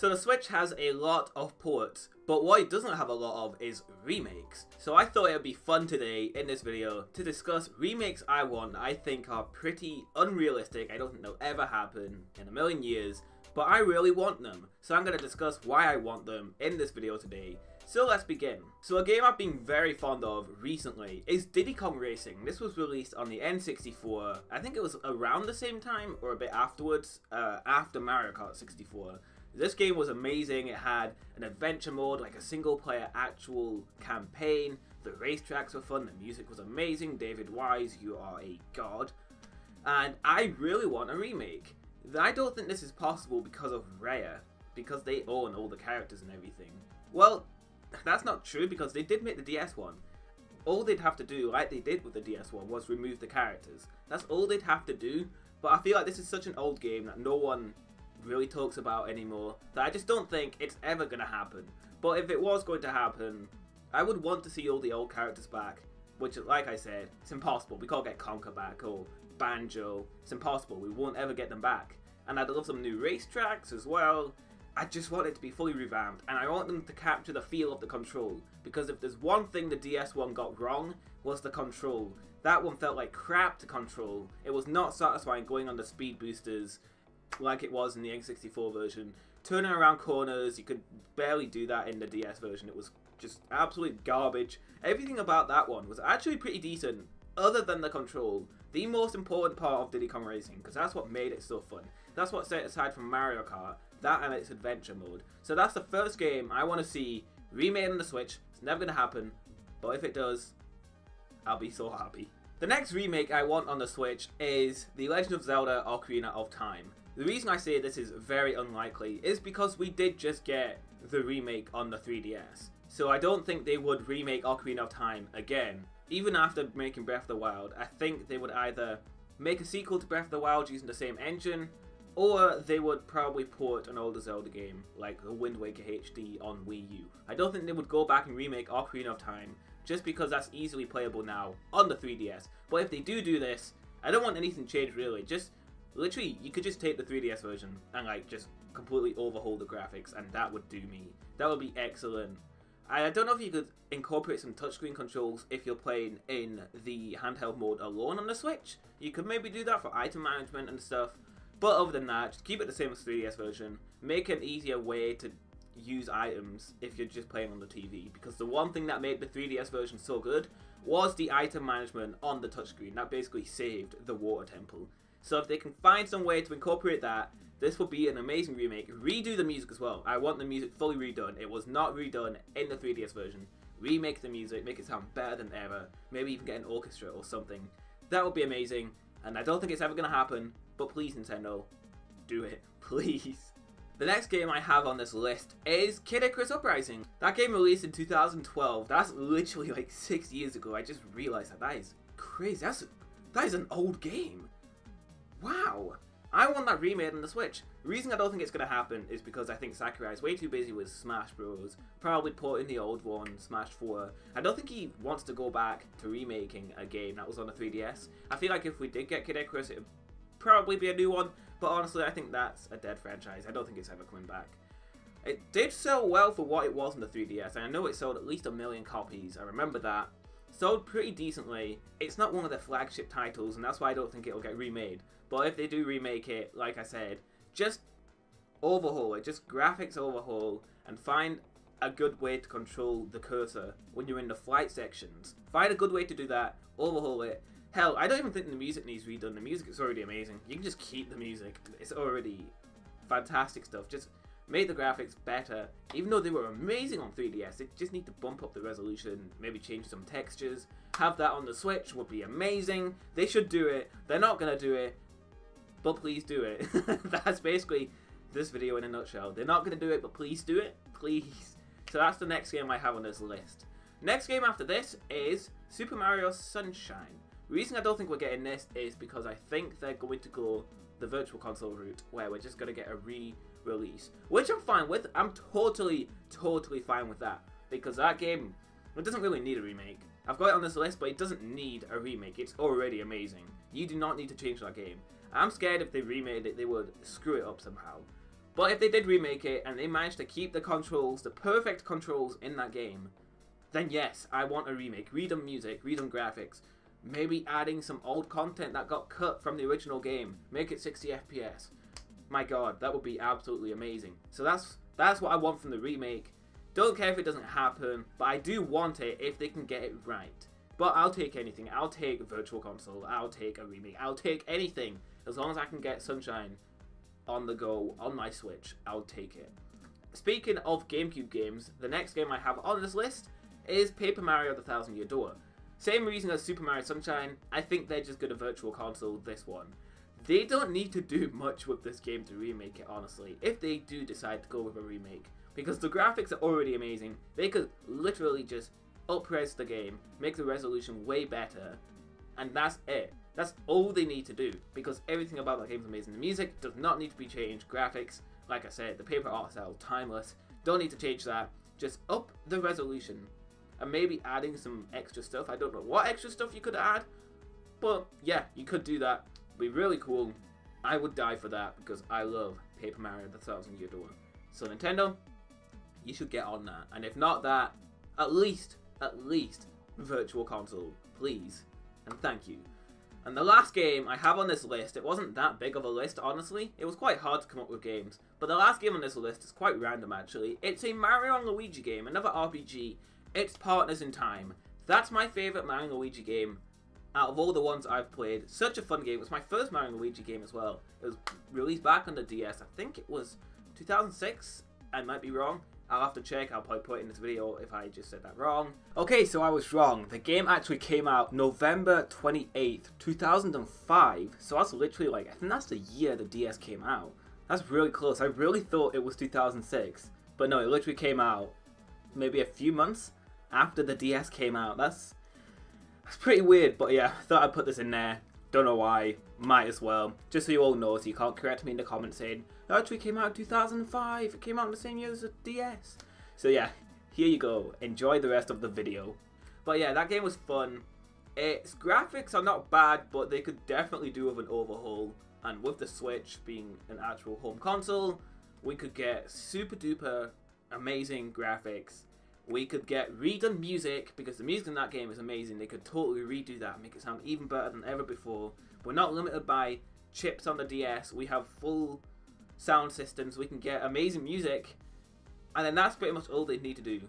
So the Switch has a lot of ports, but what it doesn't have a lot of is remakes. So I thought it would be fun today in this video to discuss remakes I want that I think are pretty unrealistic. I don't think they'll ever happen in a million years, but I really want them. So I'm going to discuss why I want them in this video today. So let's begin. So a game I've been very fond of recently is Diddy Kong Racing. This was released on the N64. I think it was around the same time or a bit afterwards, after Mario Kart 64. This game was amazing. It had an adventure mode, like a single player actual campaign. The racetracks were fun, the music was amazing. David Wise, you are a god. And I really want a remake. I don't think this is possible because of Rare, because they own all the characters and everything. Well, that's not true because they did make the DS one. All they'd have to do, like they did with the DS one, was remove the characters. That's all they'd have to do, but I feel like this is such an old game that no one really talks about anymore, that I just don't think it's ever going to happen. But if it was going to happen, I would want to see all the old characters back, which, like I said, it's impossible. We can't get Conker back or Banjo. It's impossible. We won't ever get them back. And I'd love some new racetracks as well. I just want it to be fully revamped, and I want them to capture the feel of the control, because if there's one thing the DS one got wrong, was the control. That one felt like crap to control. It was not satisfying going on the speed boosters like it was in the N64 version. Turning around corners, you could barely do that in the DS version. It was just absolute garbage. Everything about that one was actually pretty decent, other than the control. The most important part of Diddy Kong Racing, because that's what made it so fun. That's what set it aside from Mario Kart, that and its adventure mode. So that's the first game I want to see remade on the Switch. It's never going to happen, but if it does, I'll be so happy. The next remake I want on the Switch is The Legend of Zelda Ocarina of Time. The reason I say this is very unlikely is because we did just get the remake on the 3DS. So I don't think they would remake Ocarina of Time again. Even after making Breath of the Wild, I think they would either make a sequel to Breath of the Wild using the same engine, or they would probably port an older Zelda game, like the Wind Waker HD on Wii U. I don't think they would go back and remake Ocarina of Time, just because that's easily playable now on the 3DS. But if they do this, I don't want anything changed really. Just literally, you could just take the 3DS version and like just completely overhaul the graphics, and that would do me. That would be excellent. I don't know if you could incorporate some touchscreen controls if you're playing in the handheld mode alone on the Switch. You could maybe do that for item management and stuff. But other than that, just keep it the same as the 3DS version. Make an easier way to use items if you're just playing on the TV. Because the one thing that made the 3DS version so good was the item management on the touchscreen. That basically saved the Water Temple. So if they can find some way to incorporate that, this would be an amazing remake. Redo the music as well. I want the music fully redone. It was not redone in the 3DS version. Remake the music, make it sound better than ever. Maybe even get an orchestra or something. That would be amazing. And I don't think it's ever going to happen. But please, Nintendo, do it. Please. The next game I have on this list is Icarus Uprising. That game released in 2012. That's literally like 6 years ago. I just realized that. That is crazy. That is an old game. Wow. I want that remade on the Switch. The reason I don't think it's going to happen is because I think Sakurai is way too busy with Smash Bros. Probably porting the old one, Smash 4. I don't think he wants to go back to remaking a game that was on the 3DS. I feel like if we did get Kid Icarus, it would probably be a new one. But honestly, I think that's a dead franchise. I don't think it's ever coming back. It did sell well for what it was on the 3DS. And I know it sold at least 1 million copies. I remember that. Sold pretty decently. It's not one of their flagship titles, and that's why I don't think it'll get remade. But if they do remake it, like I said, just overhaul it. Just graphics overhaul, and find a good way to control the cursor when you're in the flight sections. Find a good way to do that, overhaul it. Hell, I don't even think the music needs redone. The music is already amazing. You can just keep the music. It's already fantastic stuff. Just make the graphics better. Even though they were amazing on 3DS, they just need to bump up the resolution, maybe change some textures. Have that on the Switch would be amazing. They should do it. They're not going to do it, but please do it. That's basically this video in a nutshell. They're not going to do it, but please do it. Please. So that's the next game I have on this list. Next game after this is Super Mario Sunshine. The reason I don't think we're getting this is because I think they're going to go the Virtual Console route, where we're just going to get a re-release, which I'm fine with. I'm totally fine with that, because that game, it doesn't really need a remake. I've got it on this list, but it doesn't need a remake. It's already amazing. You do not need to change that game. I'm scared if they remade it, they would screw it up somehow. But if they did remake it and they managed to keep the controls, the perfect controls in that game, then yes, I want a remake. Redone music, redone graphics, maybe adding some old content that got cut from the original game. Make it 60 FPS. My god, that would be absolutely amazing. So that's what I want from the remake. Don't care if it doesn't happen, but I do want it if they can get it right. But I'll take anything. I'll take Virtual Console. I'll take a remake. I'll take anything. As long as I can get Sunshine on the go on my Switch, I'll take it. Speaking of GameCube games, the next game I have on this list is Paper Mario the Thousand-Year Door. Same reason as Super Mario Sunshine, I think they're just gonna Virtual Console this one. They don't need to do much with this game to remake it, honestly, if they do decide to go with a remake. Because the graphics are already amazing. They could literally just up-res the game, make the resolution way better, and that's it. That's all they need to do, because everything about that game is amazing. The music does not need to be changed. Graphics, like I said, the paper art style, timeless. Don't need to change that. Just up the resolution, and maybe adding some extra stuff. I don't know what extra stuff you could add, but yeah, you could do that. Be really cool. I would die for that because I love Paper Mario the Thousand-Year Door. So Nintendo, you should get on that. And if not that, at least Virtual Console, please. And thank you. And the last game I have on this list, it wasn't that big of a list, honestly. It was quite hard to come up with games. But the last game on this list is quite random, actually. It's a Mario and Luigi game, another RPG. It's Partners in Time. That's my favourite Mario and Luigi game out of all the ones I've played. Such a fun game. It was my first Mario and Luigi game as well. It was released back on the DS. I think it was 2006. I might be wrong. I'll have to check. I'll probably put it in this video if I just said that wrong. Okay, so I was wrong. The game actually came out November 28th, 2005. So that's literally like, I think that's the year the DS came out. That's really close. I really thought it was 2006. But no, it literally came out maybe a few months after the DS came out. That's pretty weird, but yeah, thought I'd put this in there. Don't know why. Might as well. Just so you all know, so you can't correct me in the comments saying, it actually came out in 2005. It came out in the same year as the DS. So yeah, here you go. Enjoy the rest of the video. But yeah, that game was fun. Its graphics are not bad, but they could definitely do with an overhaul. And with the Switch being an actual home console, we could get super duper amazing graphics. We could get redone music, because the music in that game is amazing. They could totally redo that and make it sound even better than ever before. We're not limited by chips on the DS. We have full sound systems. We can get amazing music. And then that's pretty much all they need to do.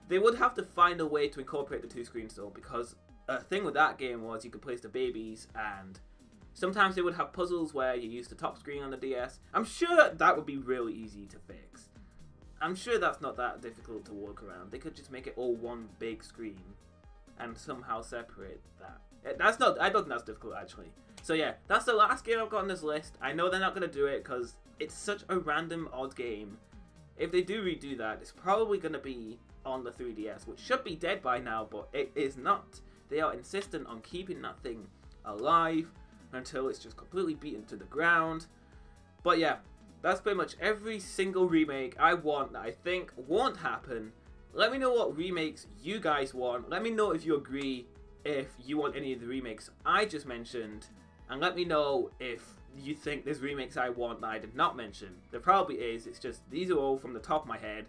They would have to find a way to incorporate the two screens though, because a thing with that game was you could place the babies, and sometimes they would have puzzles where you use the top screen on the DS. I'm sure that would be really easy to fix. I'm sure that's not that difficult to work around. They could just make it all one big screen and somehow separate that. I don't think that's difficult actually. So yeah, that's the last game I've got on this list. I know they're not going to do it because it's such a random odd game. If they do redo that, it's probably going to be on the 3DS, which should be dead by now, but it is not. They are insistent on keeping that thing alive until it's just completely beaten to the ground. But yeah, that's pretty much every single remake I want that I think won't happen. Let me know what remakes you guys want. Let me know if you agree, if you want any of the remakes I just mentioned. And let me know if you think there's remakes I want that I did not mention. There probably is. It's just these are all from the top of my head.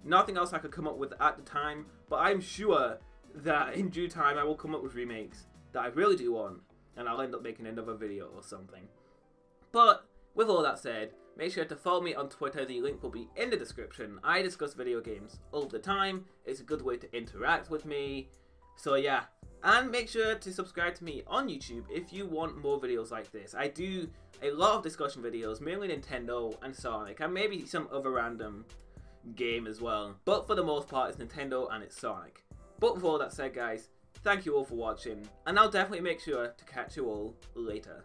Nothing else I could come up with at the time. But I'm sure that in due time I will come up with remakes that I really do want. And I'll end up making another video or something. But with all that said, make sure to follow me on Twitter. The link will be in the description. I discuss video games all the time. It's a good way to interact with me. So yeah. And make sure to subscribe to me on YouTube if you want more videos like this. I do a lot of discussion videos, mainly Nintendo and Sonic, and maybe some other random game as well. But for the most part, it's Nintendo and it's Sonic. But with all that said, guys, thank you all for watching, and I'll definitely make sure to catch you all later.